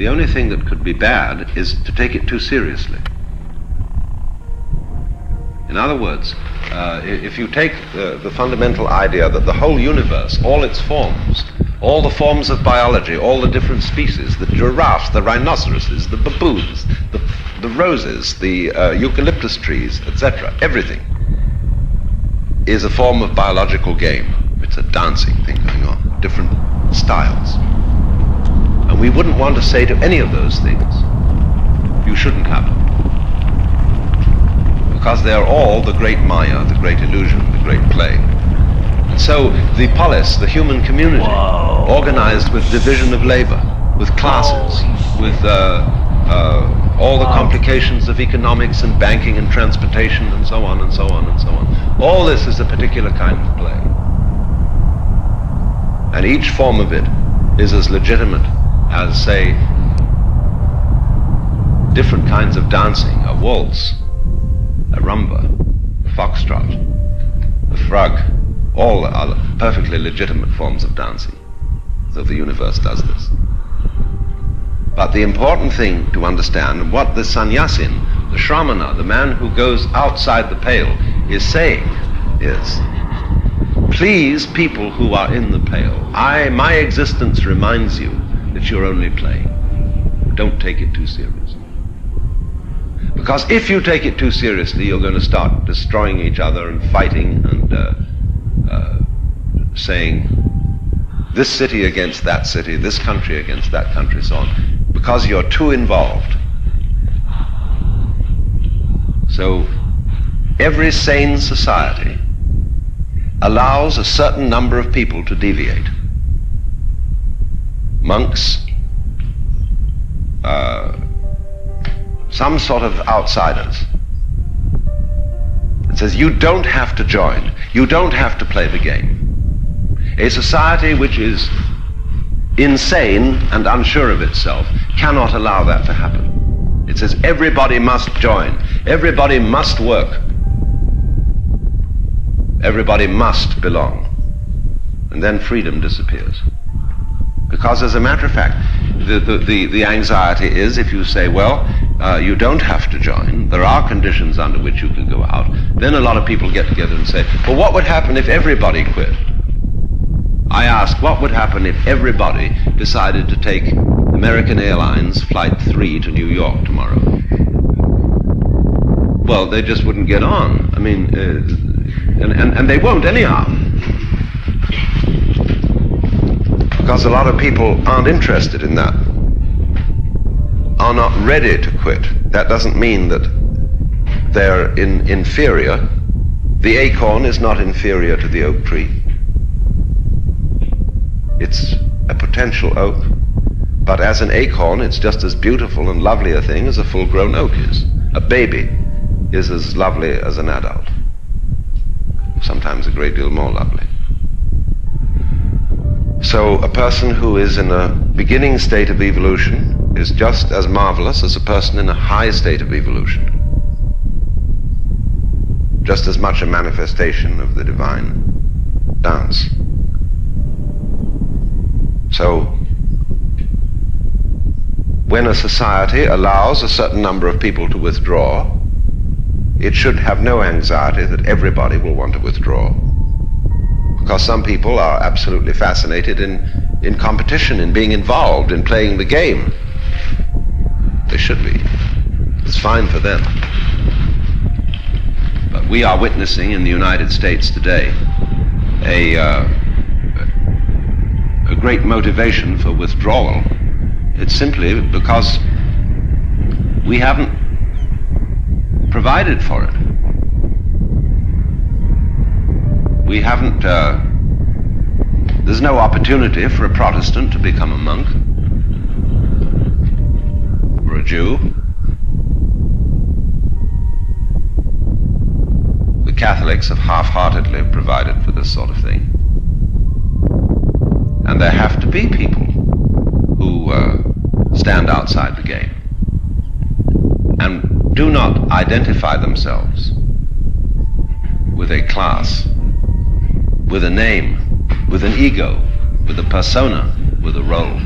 the only thing that could be bad is to take it too seriously. In other words, if you take the fundamental idea that the whole universe, all its forms, all the forms of biology, all the different species, the giraffes, the rhinoceroses, the baboons, the roses, the eucalyptus trees, etc., everything is a form of biological game. It's a dancing thing going on, different styles. And we wouldn't want to say to any of those things, you shouldn't have them. Because they are all the great Maya, the great illusion, the great play. And so the polis, the human community, organized with division of labor, with classes, with all the complications of economics and banking and transportation and so on and so on and so on. All this is a particular kind of play. And each form of it is as legitimate as, say, different kinds of dancing, a waltz, a rumba, a foxtrot, a frog, all are perfectly legitimate forms of dancing. So the universe does this. But the important thing to understand, what the sannyasin, the shramana, the man who goes outside the pale, is saying is, please, people who are in the pale, my existence reminds you that you're only playing. Don't take it too seriously. Because if you take it too seriously, you're going to start destroying each other and fighting and saying this city against that city, this country against that country, so on, because you're too involved. So every sane society allows a certain number of people to deviate. Monks, some sort of outsiders. It says you don't have to join, you don't have to play the game. A society which is insane and unsure of itself cannot allow that to happen. It says everybody must join, everybody must work, everybody must belong. And then freedom disappears. Because as a matter of fact, the anxiety is if you say, well, you don't have to join, there are conditions under which you can go out, then a lot of people get together and say, well, what would happen if everybody quit? I ask, what would happen if everybody decided to take American Airlines Flight 3 to New York tomorrow? Well, they just wouldn't get on. I mean, and they won't anyhow. Because a lot of people aren't interested in that, are not ready to quit. That doesn't mean that they're inferior. The acorn is not inferior to the oak tree. It's a potential oak, but as an acorn, it's just as beautiful and lovely a thing as a full-grown oak is. A baby is as lovely as an adult, sometimes a great deal more lovely. So a person who is in a beginning state of evolution is just as marvelous as a person in a high state of evolution. Just as much a manifestation of the divine dance. So, when a society allows a certain number of people to withdraw, it should have no anxiety that everybody will want to withdraw. Because some people are absolutely fascinated in competition, in being involved, in playing the game. They should be. It's fine for them. But we are witnessing in the United States today a great motivation for withdrawal. It's simply because we haven't provided for it. We haven't, there's no opportunity for a Protestant to become a monk, or a Jew. The Catholics have half-heartedly provided for this sort of thing. And there have to be people who stand outside the game and do not identify themselves with a class, with a name, with an ego, with a persona, with a role.